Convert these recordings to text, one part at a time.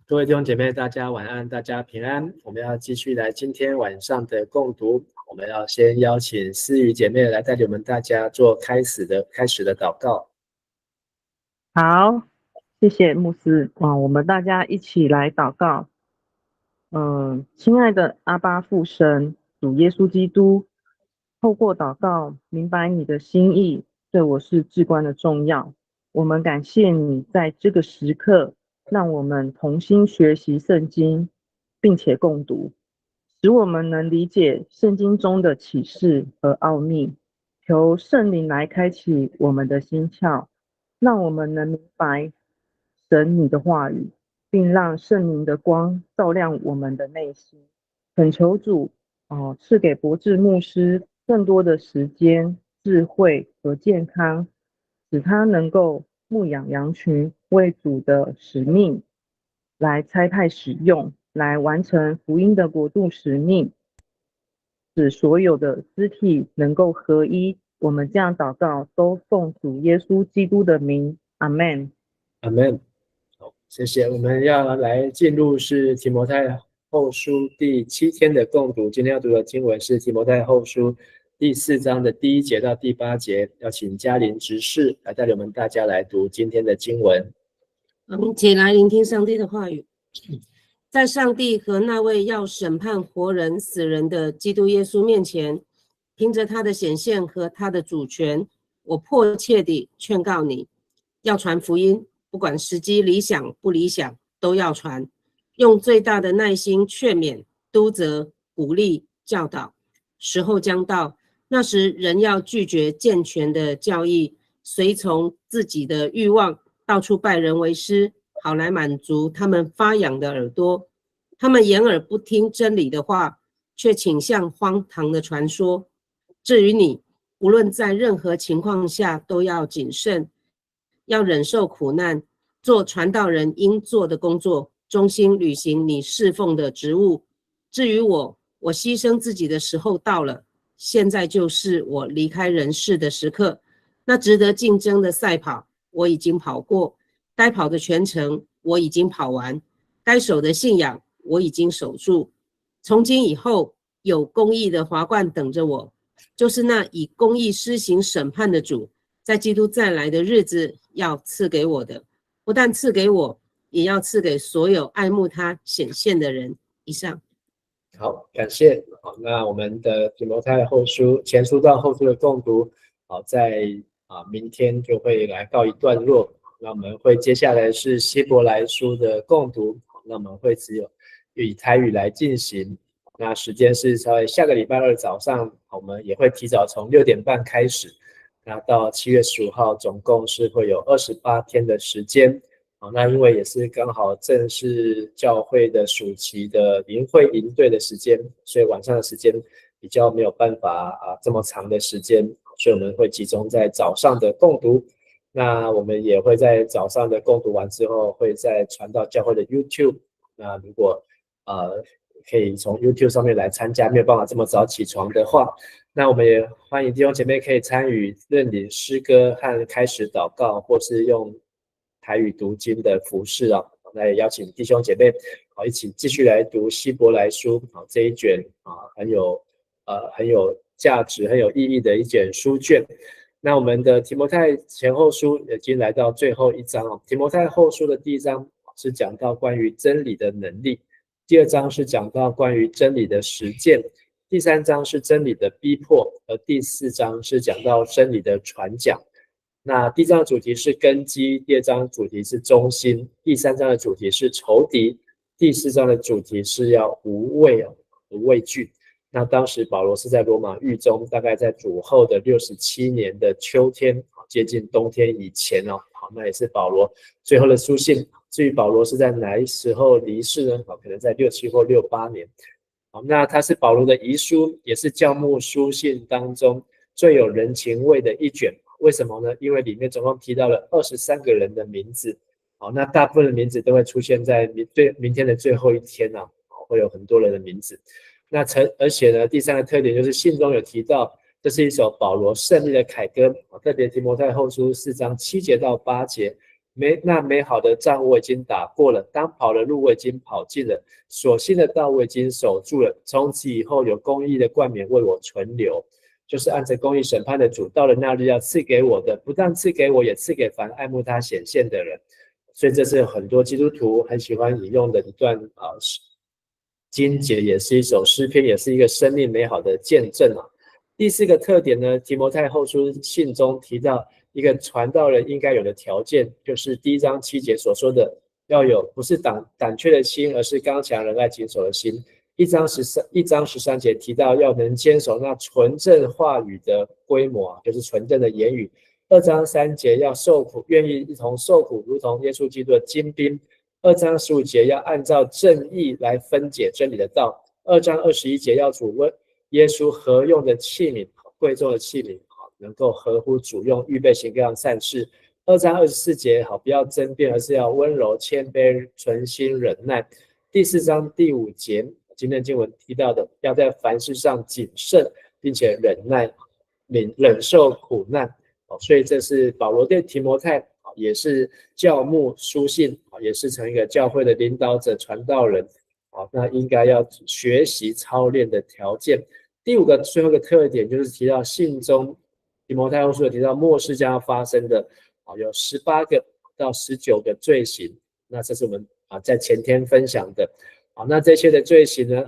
各位弟兄姐妹，大家晚安，大家平安。我们要继续来今天晚上的共读。我们要先邀请思雨姐妹来带领我们大家做开始的祷告。好，谢谢牧师。我们大家一起来祷告。亲爱的阿爸父神，主耶稣基督，透过祷告明白你的心意，对我是至关的重要。我们感谢你在这个时刻，让我们同心学习圣经，并且共读，使我们能理解圣经中的启示和奥秘。求圣灵来开启我们的心窍，让我们能明白神你的话语，并让圣灵的光照亮我们的内心。恳求主赐给博智牧师更多的时间、智慧和健康，使他能够牧养羊群，为主的使命来差派使用，来完成福音的国度使命，使所有的肢体能够合一。我们这样祷告，都奉主耶稣基督的名，阿们。阿们。好，谢谢。我们要来进入是提摩太后书第7天的共读。今天要读的经文是提摩太后书第4章的第1节到第8节。要请嘉玲执事来带领我们大家来读今天的经文。我们一起来聆听上帝的话语。在上帝和那位要审判活人死人的基督耶稣面前，凭着他的显现和他的主权，我迫切地劝告你，要传福音，不管时机理想不理想，都要传，用最大的耐心劝勉、督责、鼓励、教导。时候将到，那时人要拒绝健全的教义，随从自己的欲望，到处拜人为师，好来满足他们发痒的耳朵。他们掩耳不听真理的话，却倾向荒唐的传说。至于你，无论在任何情况下都要谨慎，要忍受苦难，做传道人应做的工作，忠心履行你侍奉的职务。至于我牺牲自己的时候到了，现在就是我离开人世的时刻。那值得竞争的赛跑，我已经跑过，该跑的全程我已经跑完，该守的信仰我已经守住。从今以后，有公义的华冠等着我，就是那以公义施行审判的主，在基督再来的日子要赐给我的，不但赐给我，也要赐给所有爱慕他显现的人。以上。好，感谢。好，那我们的提摩太后书前书到后书的共读，好，在明天就会来告一段落。那我们会接下来是希伯来书的共读，那我们会只有以台语来进行。那时间是在下个礼拜2早上，我们也会提早从6点半开始，那到7月15号，总共是会有28天的时间。那因为也是刚好正是教会的暑期的营会营队的时间，所以晚上的时间比较没有办法这么长的时间，所以我们会集中在早上的共读。那我们也会在早上的共读完之后，会再传到教会的 YouTube。那如果可以从 YouTube 上面来参加，没有办法这么早起床的话，那我们也欢迎弟兄姐妹可以参与认领诗歌和开始祷告，或是用台语读经的服事啊。那也邀请弟兄姐妹一起继续来读希伯来书这一卷很有价值、很有意义的一卷书卷。那我们的提摩太前后书已经来到最后一章提摩太后书的第1章是讲到关于真理的能力，第2章是讲到关于真理的实践，第3章是真理的逼迫，而第4章是讲到真理的传讲。那第1章的主题是根基，第2章主题是中心，第3章的主题是仇敌，第4章的主题是要无畏惧。那当时保罗是在罗马狱中，大概在主后的67年的秋天，接近冬天以前那也是保罗最后的书信。至于保罗是在哪一时候离世呢？可能在67或68年。那它是保罗的遗书，也是教牧书信当中最有人情味的一卷。为什么呢？因为里面总共提到了23个人的名字。那大部分的名字都会出现在明天的最后一天会有很多人的名字。那而且呢，第3个特点就是信中有提到，这是一首保罗胜利的凯歌，特别提摩太后书4章7节到8节，那美好的仗我已经打过了，当跑的路我已经跑尽了，所信的道我已经守住了。从此以后有公义的冠冕为我存留，就是按着公义审判的主，到了那日要赐给我的，不但赐给我，也赐给凡爱慕他显现的人。所以这是很多基督徒很喜欢引用的一段经节，也是一首诗篇，也是一个生命美好的见证啊。第四个特点呢，提摩太后书信中提到一个传道人应该有的条件，就是第1章7节所说的，要有不是胆怯的心，而是刚强仁爱谨守的心。1章13节提到要能坚守那纯正话语的规模，就是纯正的言语。2章3节要受苦，愿意一同受苦，如同耶稣基督的精兵。2章15节要按照正义来分解真理的道。2章21节要主问耶稣合用的器皿，贵重的器皿，能够合乎主用，预备行各样善事。2章24节不要争辩，而是要温柔谦卑，存心忍耐。第4章第5节今天经文提到的，要在凡事上谨慎，并且忍耐，忍受苦难。所以这是保罗对提摩太也是教牧书信，也是成一个教会的领导者传道人，那应该要学习操练的条件。第5个最后一个特点就是提到信中提摩太后书有提到末世将要发生的有18个到19个罪行，那这是我们在前天分享的。那这些的罪行呢，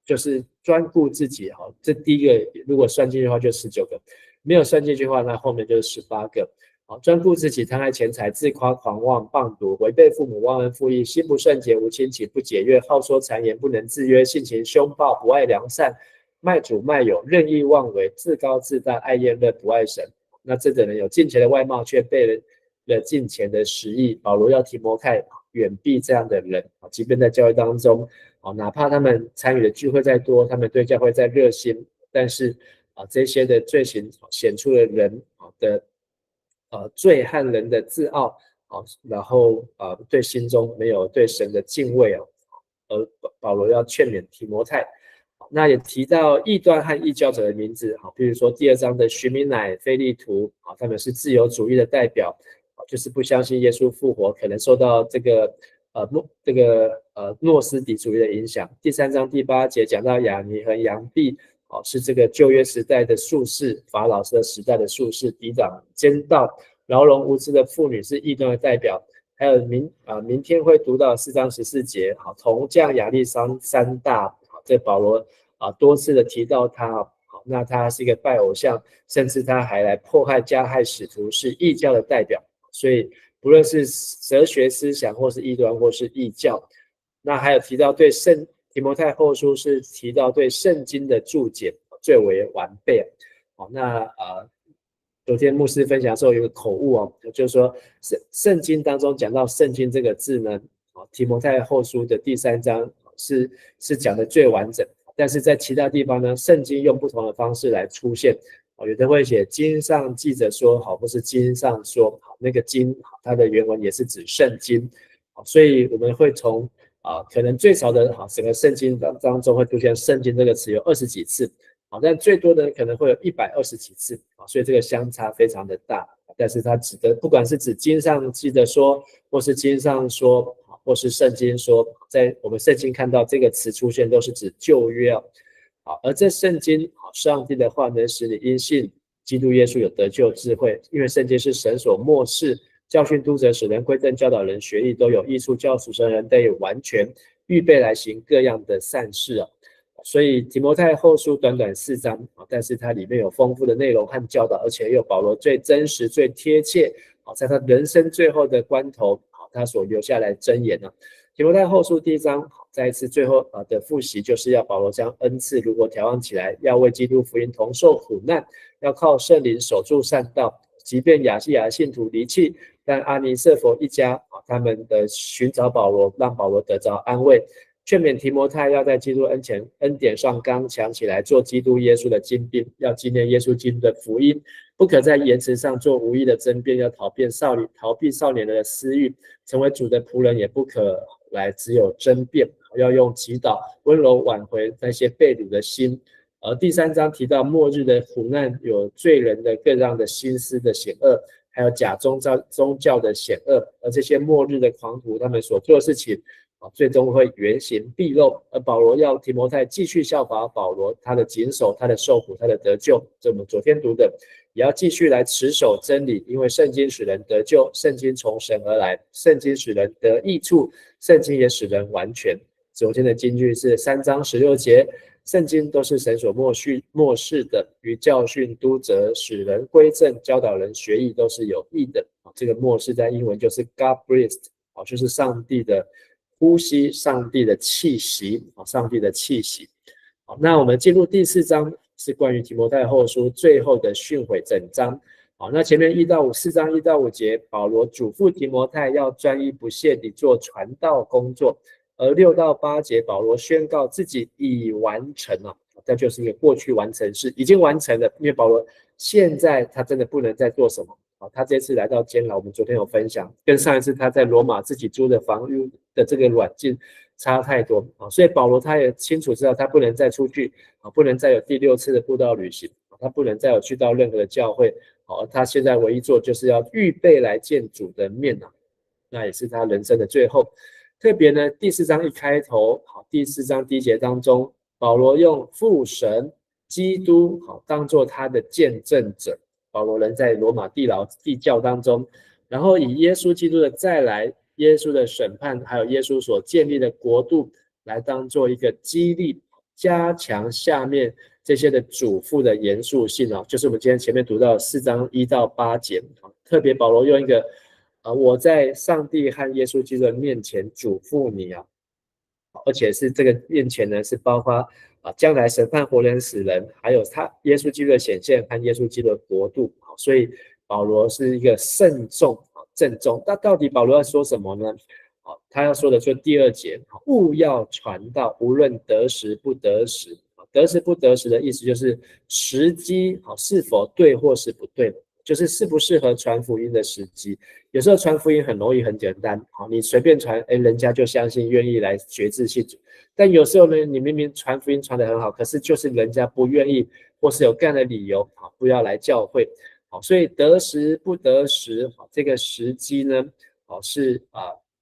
就是专顾自己，这第一个如果算进去的话就19个，没有算进去的话，那后面就是18个。专顾自己，贪爱钱财，自夸狂妄，谤毒，违背父母，忘恩负义，心不圣洁，无亲情，不解约，好说谗言，不能自约，性情凶暴，不爱良善，卖主卖友，任意妄为，自高自大，爱厌乐，不爱神。那这等人有敬虔的外貌，却背了敬虔的实意。保罗要提摩太远避这样的人，即便在教会当中，哪怕他们参与的聚会再多，他们对教会再热心，但是这些的罪行显出了人的罪和人的自傲，然后对心中没有对神的敬畏，而保罗要劝勉提摩太。那也提到异端和异教者的名字，比如说第2章的徐明乃、非利图，他们是自由主义的代表，就是不相信耶稣复活，可能受到这个诺斯底主义的影响。第3章第8节讲到亚尼和杨毕，是这个旧约时代的术士，法老的时代的术士，抵挡奸盗，饶容无知的妇女，是异端的代表。还有明天会读到4章14节，铜匠亚利山大，这保罗多次的提到他，那他是一个拜偶像，甚至他还来迫害加害使徒，是异教的代表。所以不论是哲学思想，或是异端，或是异教。那还有提到对提摩太后书是提到对圣经的注解最为完备。那昨天牧师分享的时候有个口误，就是说圣经当中讲到圣经这个字呢，提摩太后书的第3章是讲的最完整，但是在其他地方呢，圣经用不同的方式来出现，有的会写经上记着说，或是经上说，那个经它的原文也是指圣经，所以我们会从可能最少的整个圣经当中会出现圣经这个词有20几次，但最多的可能会有120几次，所以这个相差非常的大。但是它指的不管是指经上记着说，或是经上说，或是圣经说，在我们圣经看到这个词出现都是指旧约。而这圣经上帝的话能使你因信基督耶稣有得救智慧，因为圣经是神所默示，教训督责，使人归正，教导人学义，都有益处，叫属神人得以完全，预备来行各样的善事。所以提摩太后书短短4章，但是它里面有丰富的内容和教导，而且又保罗最真实最贴切，在他人生最后的关头，他所留下来箴言。提摩太后书第1章再一次最后的复习，就是要保罗将恩赐如果调养起来，要为基督福音同受苦难，要靠圣灵守住善道，即便亚细亚信徒离弃，但阿尼色弗一家他们的寻找保罗，让保罗得着安慰，劝勉提摩太要在基督恩典上刚强起来，做基督耶稣的精兵，要纪念耶稣基督的福音，不可在言辞上做无益的争辩，要逃避少年人的私欲，成为主的仆人，也不可来只有争辩，要用祈祷温柔挽回那些被掳的心。而第3章提到末日的苦难，有罪人的各样的心思的险恶，还有假宗教的险恶，而这些末日的狂徒他们所做的事情最终会原形毕露。而保罗要提摩太继续效法保罗，他的谨守，他的受苦，他的得救，这我们昨天读的，也要继续来持守真理，因为圣经使人得救，圣经从神而来，圣经使人得益处，圣经也使人完全。昨天的金句是3章16节，圣经都是神所默示的，于教训、督责、使人归正、教导人学义，都是有益的。这个默示在英文就是 God breathed， 就是上帝的呼吸，上帝的气息，上帝的气息。那我们进入第4章，是关于提摩太后书最后的训诲整章。那前面4章1到5节，保罗嘱咐提摩太要专一不懈地做传道工作。而6到8节，保罗宣告自己已完成了，这就是一个过去完成式，已经完成了。因为保罗现在他真的不能再做什么，他这次来到监牢，我们昨天有分享，跟上一次他在罗马自己租的房屋的这个软禁差太多，所以保罗他也清楚知道他不能再出去，不能再有第6次的布道旅行，他不能再有去到任何的教会，他现在唯一做就是要预备来见主的面，那也是他人生的最后。特别呢，第4章一开头，第4章第1节当中，保罗用父神基督当作他的见证者。保罗人在罗马地牢地窖当中，然后以耶稣基督的再来、耶稣的审判，还有耶稣所建立的国度来当做一个激励，加强下面这些的嘱咐的严肃性，就是我们今天前面读到4章1到8节，特别保罗用一个我在上帝和耶稣基督的面前嘱咐你，而且是这个面前呢，是包括将来审判活人死人，还有他耶稣基督的显现和耶稣基督的国度。所以保罗是一个慎重郑重。那到底保罗要说什么呢？他要说的就第2节，务要传道，无论得时不得时。得时不得时的意思就是时机是否对或是不对，就是适不适合传福音的时机。有时候传福音很容易很简单，你随便传，人家就相信，愿意来决志信主。但有时候呢，你明明传福音传得很好，可是就是人家不愿意，或是有各样的理由不要来教会。所以得时不得时，这个时机呢是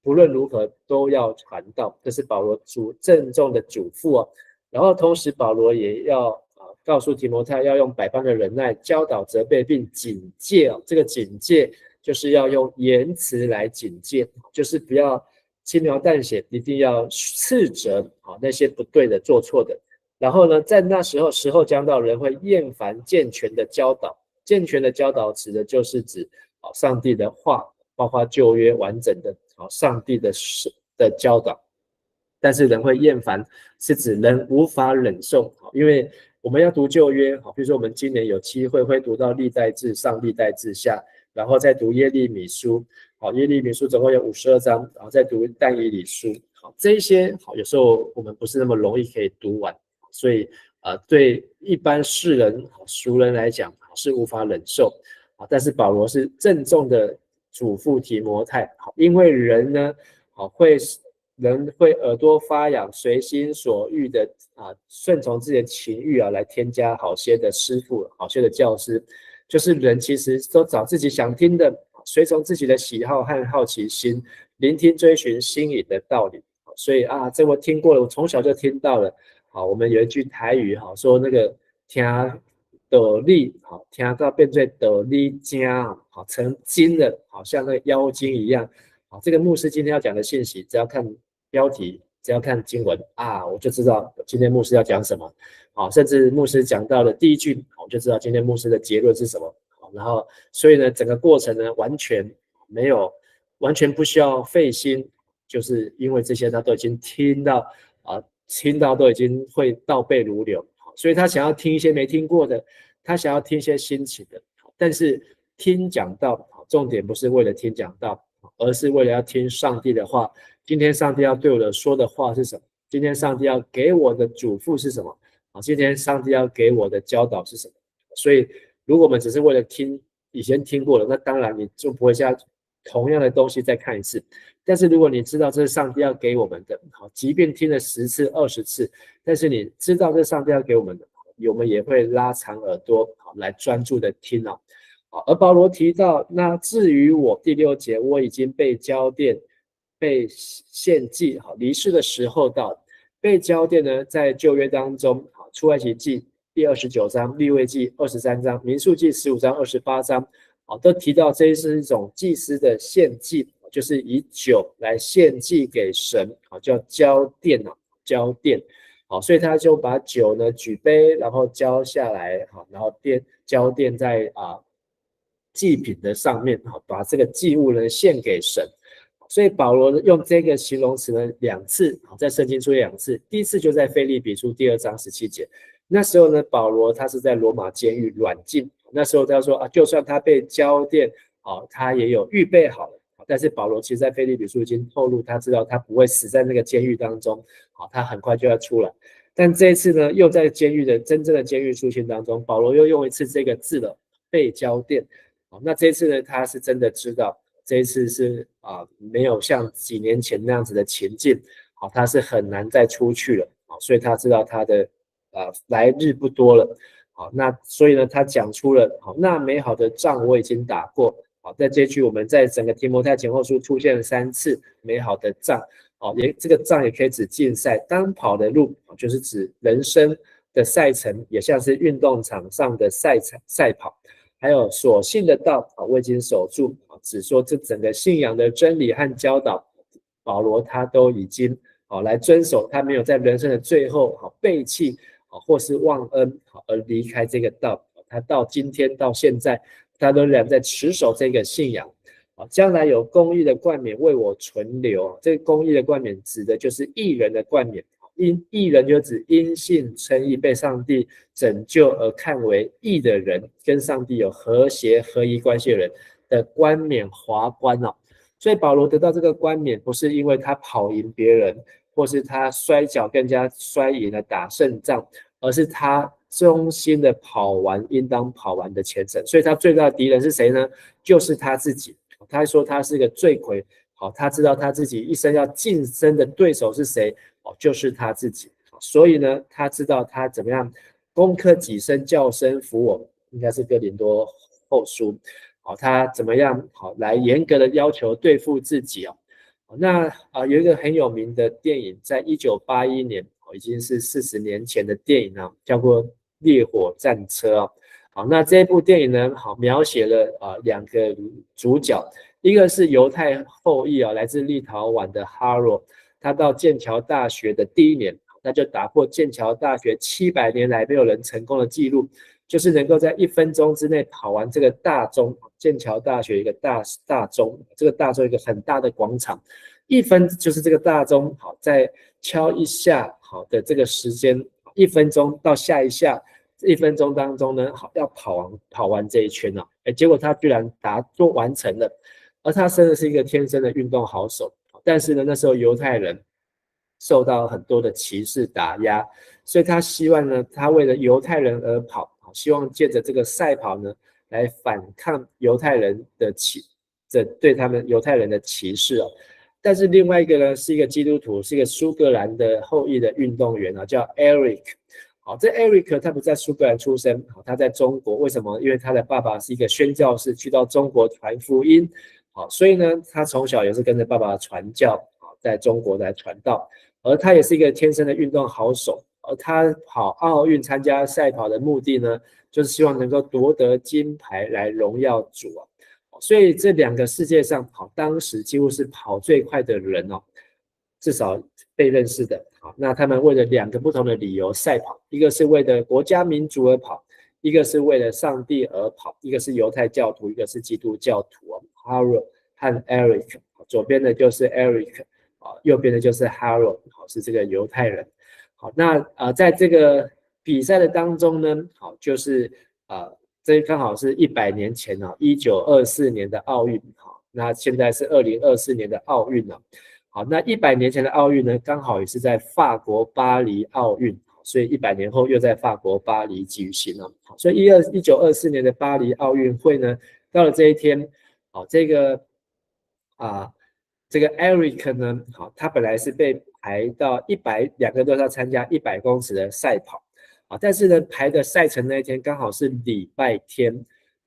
不论如何都要传道，这是保罗郑重的嘱咐。然后同时保罗也要告诉提摩太要用百般的忍耐教导责备并警戒，这个警戒就是要用言辞来警戒，就是不要轻描淡写，一定要斥责那些不对的做错的。然后呢，在那时候将到，人会厌烦健全的教导。健全的教导指的就是指上帝的话，包括旧约完整的上帝的教导。但是人会厌烦，是指人无法忍受，因为我们要读旧约，比如说我们今年有机会会读到历代志上、历代志下，然后再读耶利米书，耶利米书总共有52章，然后再读但以理书，这些有时候我们不是那么容易可以读完，所以对一般世人俗人来讲是无法忍受，但是保罗是郑重的嘱咐提摩太，因为人呢人会耳朵发痒，随心所欲的顺从自己的情欲来添加好些的师傅，好些的教师，就是人其实都找自己想听的，随从自己的喜好和好奇心，聆听追寻心里的道理。所以这我听过了，我从小就听到了。我们有一句台语说那个听道理，听到变成道理精，成精了，好像那个妖精一样。这个牧师今天要讲的信息，只要看标题，只要看经文我就知道今天牧师要讲什么。甚至牧师讲到了第1句，我就知道今天牧师的结论是什么。然后所以呢，整个过程呢完全不需要费心，就是因为这些他都已经听到都已经会倒背如流，所以他想要听一些没听过的，他想要听一些新奇的。但是听讲道，重点不是为了听讲道，而是为了要听上帝的话。今天上帝要对我说的话是什么？今天上帝要给我的嘱咐是什么？今天上帝要给我的教导是什么？所以如果我们只是为了听以前听过了，那当然你就不会像同样的东西再看一次。但是如果你知道这是上帝要给我们的，即便听了10次20次，但是你知道这是上帝要给我们的，我们也会拉长耳朵来专注的听。好，而保罗提到，那至于我第6节，我已经被交奠，被献祭，好，离世的时候到了。被交奠呢，在旧约当中，好，出埃及记第29章、利未记23章、民数记15章、28章，好，都提到这是一种祭司的献祭，就是以酒来献祭给神，好，叫交奠啊，交奠。好，所以他就把酒呢举杯，然后浇下来，好，然后浇奠在祭品的上面，好，把这个祭物呢献给神。所以保罗用这个形容词呢2次，在圣经出现2次。第一次就在腓立比书第2章17节，那时候呢，保罗他是在罗马监狱软禁，那时候他说就算他被交奠，他也有预备好了。但是保罗其实在腓立比书已经透露，他知道他不会死在那个监狱当中，他很快就要出来。但这一次呢，又在监狱的真正的监狱书信当中，保罗又用一次这个字了，被交奠。那这一次呢，他是真的知道。这一次是没有像几年前那样子的情境，他是很难再出去了，所以他知道他的来日不多了，那所以呢，他讲出了那美好的仗我已经打过，在这句我们在整个提摩太前后书出现了3次美好的仗，这个仗也可以指竞赛，当跑的路就是指人生的赛程，也像是运动场上的赛跑。还有所信的道，我已经守住，只说这整个信仰的真理和教导，保罗他都已经来遵守，他没有在人生的最后背弃或是忘恩而离开这个道，他到今天到现在，他仍然在持守这个信仰。将来有公义的冠冕为我存留，这个公义的冠冕指的就是义人的冠冕。义人就指因信称义被上帝拯救而看为义的人，跟上帝有和谐合一关系的人的冠冕华冠。所以保罗得到这个冠冕，不是因为他跑赢别人，或是他摔跤更加摔赢了打胜仗，而是他忠心的跑完应当跑完的前程。所以他最大的敌人是谁呢？就是他自己。他说他是个罪魁，他知道他自己一生要晋升的对手是谁，就是他自己。所以呢，他知道他怎么样攻克己身，叫身服我，应该是哥林多后书。他怎么样来严格的要求对付自己。那有一个很有名的电影，在1981年，已经是40年前的电影叫做《烈火战车》。那这部电影呢，描写了2个主角，一个是犹太后裔来自立陶宛的哈罗，他到剑桥大学的第1年，他就打破剑桥大学700年来没有人成功的记录，就是能够在1分钟之内跑完这个大钟。剑桥大学一个大钟，这个大钟一个很大的广场，1分就是这个大钟再敲一下的这个时间，1分钟到下一下。1分钟当中呢，要跑完这一圈结果他居然完成了，而他真的是一个天生的运动好手。但是呢，那时候犹太人受到很多的歧视打压，所以他希望呢，他为了犹太人而跑，希望借着这个赛跑呢，来反抗犹太人的对他们犹太人的歧视。但是另外一个呢，是一个基督徒，是一个苏格兰的后裔的运动员叫 Eric。这 Eric 他不在苏格兰出生，他在中国。为什么？因为他的爸爸是一个宣教士，去到中国传福音，所以呢，他从小也是跟着爸爸传教，在中国来传道。而他也是一个天生的运动好手，而他跑奥运参加赛跑的目的呢，就是希望能够夺得金牌来荣耀主。所以这2个世界上当时几乎是跑最快的人至少被认识的。那他们为了2个不同的理由赛跑，一个是为了国家民族而跑，一个是为了上帝而跑，一个是犹太教徒，一个是基督教徒。Harold 和 Eric， 左边的就是 Eric， 右边的就是 Harold， 是这个犹太人。那在这个比赛的当中呢，就是这刚好是100年前1924年的奥运，那现在是2024年的奥运。那100年前的奥运呢，刚好也是在法国巴黎奥运，所以100年后又在法国巴黎举行了。所以1924年的巴黎奥运会呢，到了这一天，这个 Eric 呢，他本来是被排到2个都要参加100公尺的赛跑，但是呢，排的赛程那一天刚好是礼拜天，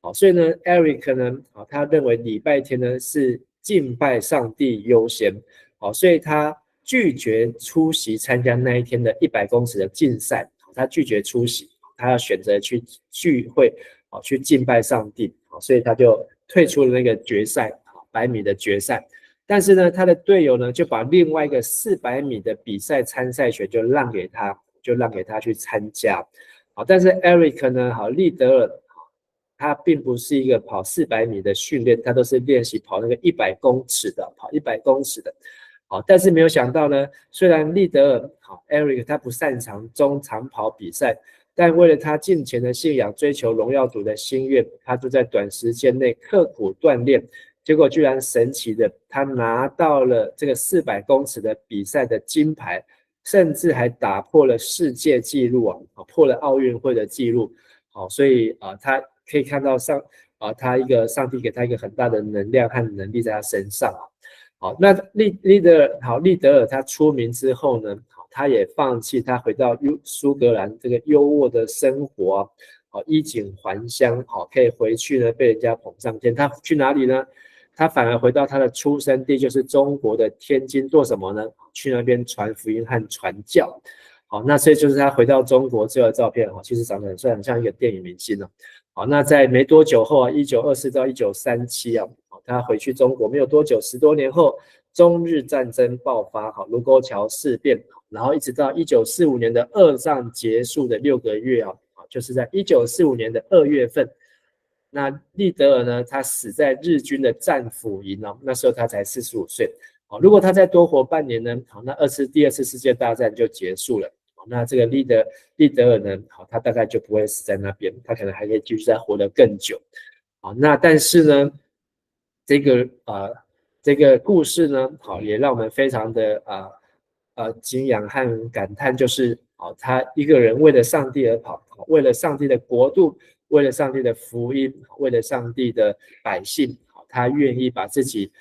好，所以呢 Eric 呢，他认为礼拜天呢是敬拜上帝优先，好，所以他拒绝出席参加那一天的100公尺的竞赛，他拒绝出席，他要选择去聚会，去敬拜上帝，所以他就退出了那个决赛，100米的决赛。但是呢，他的队友呢就把另外一个400米的比赛参赛权就让给他去参加。好，但是 Eric 呢，利德尔他并不是一个跑400米的训练，他都是练习跑那个100公尺的，跑100公尺的。好，但是没有想到呢，虽然利德尔Eric 他不擅长中长跑比赛，但为了他敬虔的信仰，追求荣耀主的心愿，他就在短时间内刻苦锻炼，结果居然神奇的，他拿到了这个400公尺的比赛的金牌，甚至还打破了世界纪录破了奥运会的纪录。好，所以他可以看到上帝给他一个很大的能量和能力在他身上。好，那利德尔他出名之后呢，他也放弃他回到苏格兰这个优渥的生活，衣锦还乡，可以回去呢被人家捧上天。他去哪里呢？他反而回到他的出生地，就是中国的天津，做什么呢？去那边传福音和传教。好，那所以就是他回到中国之后的照片，其实长得很像一个电影明星。好，那在没多久后1924到1937他回去中国没有多久，10多年后，中日战争爆发，卢沟桥事变，然后一直到1945年的二战结束的6个月就是在1945年的2月份，那利德尔呢，他死在日军的战俘营那时候他才45岁。如果他再多活半年呢，那第二次世界大战就结束了。那这个利德尔呢，他大概就不会死在那边，他可能还可以继续再活得更久。那但是呢，这个故事呢，也让我们非常的敬仰和感叹，就是他一个人为了上帝而跑，为了上帝的国度，为了上帝的福音，为了上帝的百姓，他愿意把自己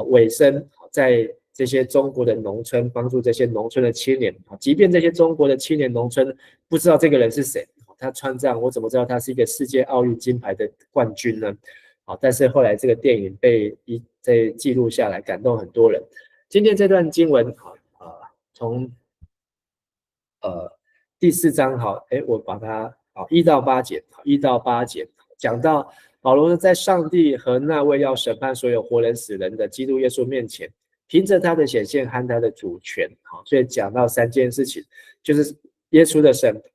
委身在这些中国的农村，帮助这些农村的青年，即便这些中国的青年农村不知道这个人是谁，他穿这样，我怎么知道他是一个世界奥运金牌的冠军呢？但是后来这个电影被记录下来，感动很多人。今天这段经文从第4章我把它1到8节讲到保罗在上帝和那位要审判所有活人死人的基督耶稣面前，凭着他的显现和他的主权，所以讲到3件事情，就是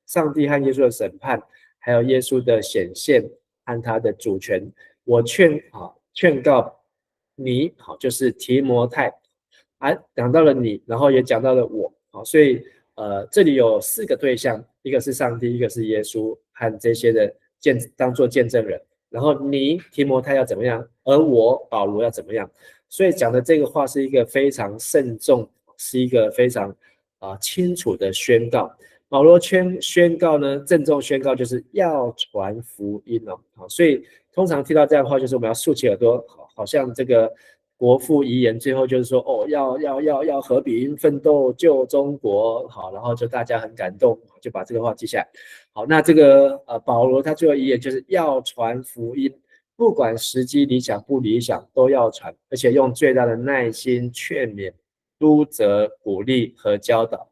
上帝和耶稣的审判，还有耶稣的显现和他的主权。我劝告你，就是提摩太，讲到了你，然后也讲到了我，所以这里有4个对象，一个是上帝，一个是耶稣和这些的当作见证人，然后你提摩太要怎么样，而我保罗要怎么样，所以讲的这个话是一个非常慎重，是一个非常清楚的宣告。保罗宣告呢，郑重宣告就是要传福音所以通常听到这样的话，就是我们要竖起耳朵，好像这个国父遗言最后就是说要和平奋斗救中国，好，然后就大家很感动，就把这个话记下来。好，那这个保罗他最后遗言就是要传福音，不管时机理想不理想都要传，而且用最大的耐心劝勉、督责、鼓励和教导。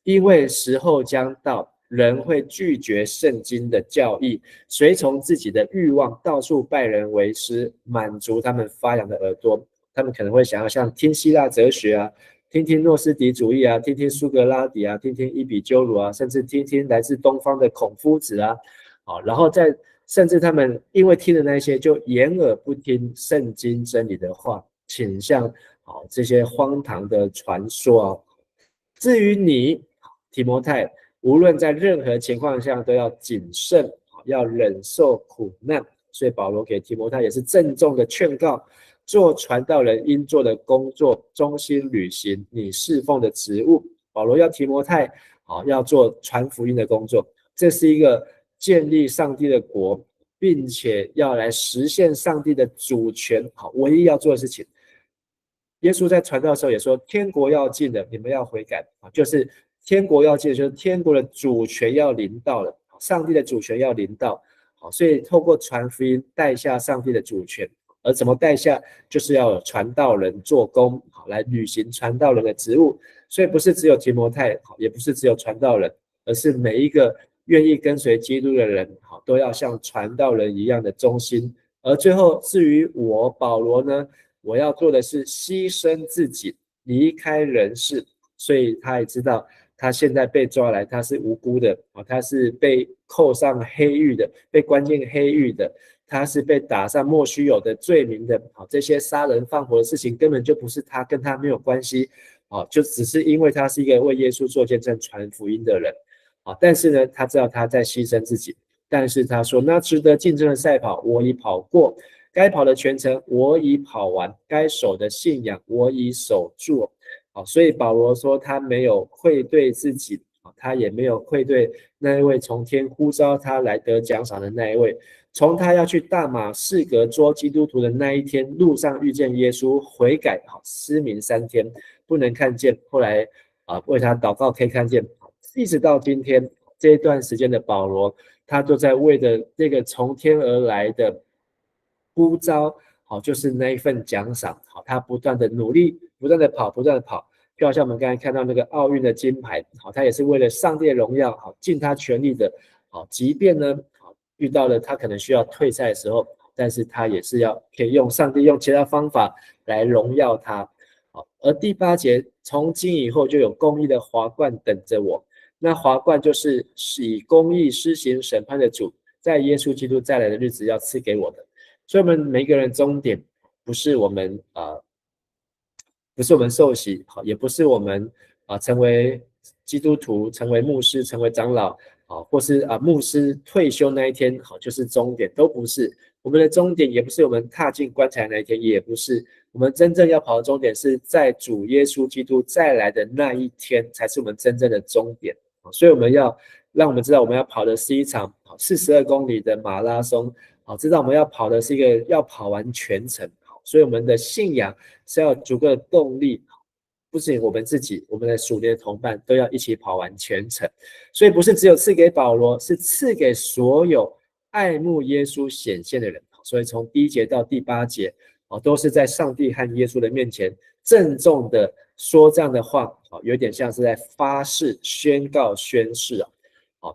因为时候将到，人会拒绝圣经的教义，随从自己的欲望，到处拜人为师，满足他们发痒的耳朵。他们可能会想要像听希腊哲学听听诺斯底主义听听苏格拉底听听伊比鸠鲁甚至听听来自东方的孔夫子然后甚至他们因为听的那些，就掩耳不听圣经真理的话，倾向这些荒唐的传说至于你提摩太，无论在任何情况下都要谨慎，要忍受苦难。所以保罗给提摩太也是郑重的劝告，做传道人应做的工作，忠心履行你侍奉的职务。保罗要提摩太要做传福音的工作，这是一个建立上帝的国，并且要来实现上帝的主权唯一要做的事情。耶稣在传道的时候也说，天国要近了，你们要悔改就是天国要近，就是天国的主权要临到了，上帝的主权要临到所以透过传福音带下上帝的主权，而怎么带下，就是要有传道人做工，来履行传道人的职务。所以不是只有提摩太，也不是只有传道人，而是每一个愿意跟随基督的人，都要像传道人一样的忠心。而最后至于我保罗呢，我要做的是牺牲自己，离开人世。所以他也知道他现在被抓来，他是无辜的，他是被扣上黑狱的，被关进黑狱的，他是被打上莫须有的罪名的。这些杀人放火的事情根本就不是他，跟他没有关系，就只是因为他是一个为耶稣做见证传福音的人。但是呢，他知道他在牺牲自己，但是他说，那值得竞争的赛跑我已跑过，该跑的全程我已跑完，该守的信仰我已守住。所以保罗说他没有愧对自己，他也没有愧对那一位从天呼召他来得奖赏的那一位。从他要去大马士革捉基督徒的那一天，路上遇见耶稣，悔改，失明3天不能看见，后来为他祷告可以看见，一直到今天这一段时间的保罗，他都在为着这个从天而来的呼召，就是那一份奖赏，他不断的努力，不断的跑，不断的跑，就好像我们刚才看到那个奥运的金牌，他也是为了上帝的荣耀，尽他全力的，即便呢遇到了他可能需要退赛的时候，但是他也是要可以用上帝用其他方法来荣耀他。而第8节，从今以后就有公义的华冠等着我。那华冠就是以公义施行审判的主，在耶稣基督再来的日子要赐给我的。所以我们每一个人终点不是我们受洗，也不是我们成为基督徒，成为牧师，成为长老，或是牧师退休那一天，就是终点，都不是。我们的终点也不是我们踏进棺材那一天，也不是。我们真正要跑的终点是在主耶稣基督再来的那一天，才是我们真正的终点。所以我们要让我们知道，我们要跑的是一场42公里的马拉松，知道我们要跑的是一个要跑完全程。所以我们的信仰是要足够的动力，不仅我们自己，我们的属灵的同伴都要一起跑完全程。所以不是只有赐给保罗，是赐给所有爱慕耶稣显现的人。所以从第1节到第8节，都是在上帝和耶稣的面前郑重的说这样的话，有点像是在发誓、宣告、宣誓，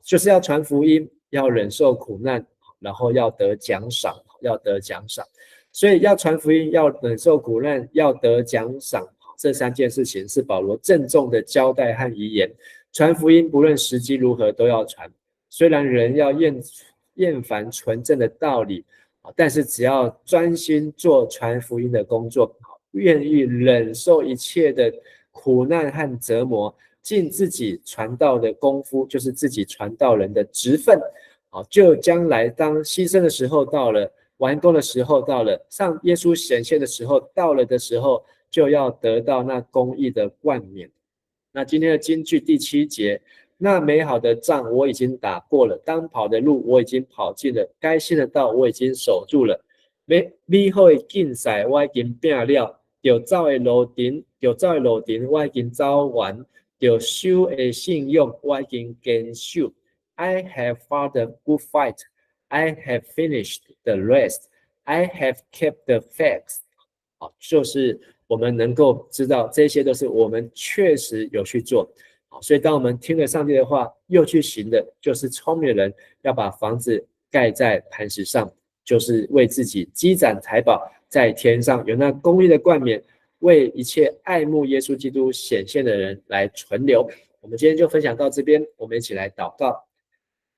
就是要传福音，要忍受苦难，然后要得奖赏，要得奖赏。所以要传福音，要忍受苦难，要得奖赏，这3件事情是保罗郑重的交代和遗言。传福音不论时机如何都要传，虽然人要厌烦纯正的道理，但是只要专心做传福音的工作，愿意忍受一切的苦难和折磨，尽自己传道的功夫，就是自己传道人的职分，就将来当牺牲的时候到了，完工的时候到了，上耶稣显现的时候到了的时候，就要得到那公义的冠冕。那今天的金句第7节，那美好的仗我已经打过了，当跑的路我已经跑尽了，该信的道我已经守住了。美好的竞赛我已经拼了，要走的路程我已经走完，要守的信用我已经坚守。I have fought a good fight. I have finished the rest. I have kept the faith. 就是我们能够知道这些都是我们确实有去做。所以当我们听了上帝的话又去行的，就是聪明的人要把房子盖在磐石上，就是为自己积攒财宝在天上，有那公义的冠冕，为一切爱慕耶稣基督显现的人来存留。我们今天就分享到这边，我们一起来祷告。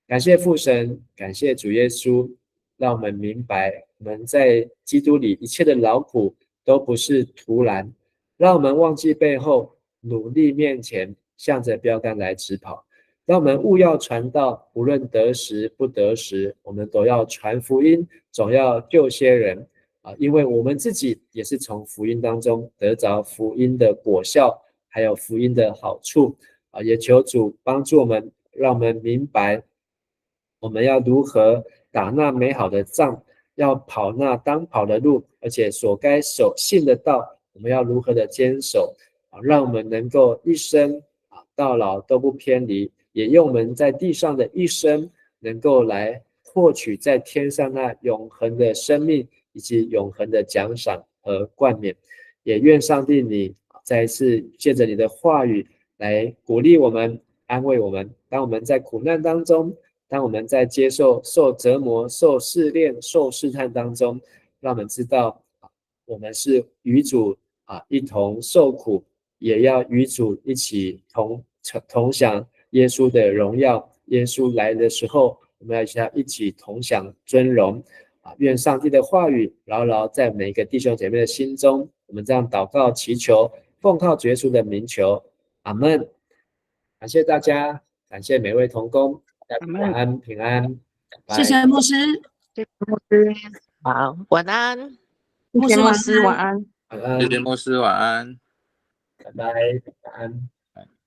感谢父神，感谢主耶稣，让我们明白我们在基督里一切的劳苦都不是徒然，让我们忘记背后，努力面前，向着标杆来直跑。让我们务要传道，无论得时不得时，我们都要传福音，总要救些人，因为我们自己也是从福音当中得着福音的果效，还有福音的好处，也求主帮助我们，让我们明白我们要如何打那美好的仗，要跑那当跑的路，而且所该守信的道，我们要如何的坚守，让我们能够一生到老都不偏离，也用我们在地上的一生能够来获取在天上那永恒的生命以及永恒的奖赏和冠冕。也愿上帝你再一次借着你的话语来鼓励我们，安慰我们。当我们在苦难当中，当我们在受折磨、受试炼、受试探当中，让我们知道我们是与主一同受苦，也要与主一起同享耶稣的荣耀。耶稣来的时候，我们要一起同享尊荣。愿上帝的话语牢牢在每一个弟兄姐妹的心中。我们这样祷告祈求，奉靠主耶稣的名求，阿们。感谢大家，感谢每位同工，大家晚安平安。谢谢牧师，谢谢牧师，好，晚安。谢谢牧师，晚安。晚安，谢谢牧师，晚安。拜拜，晚安。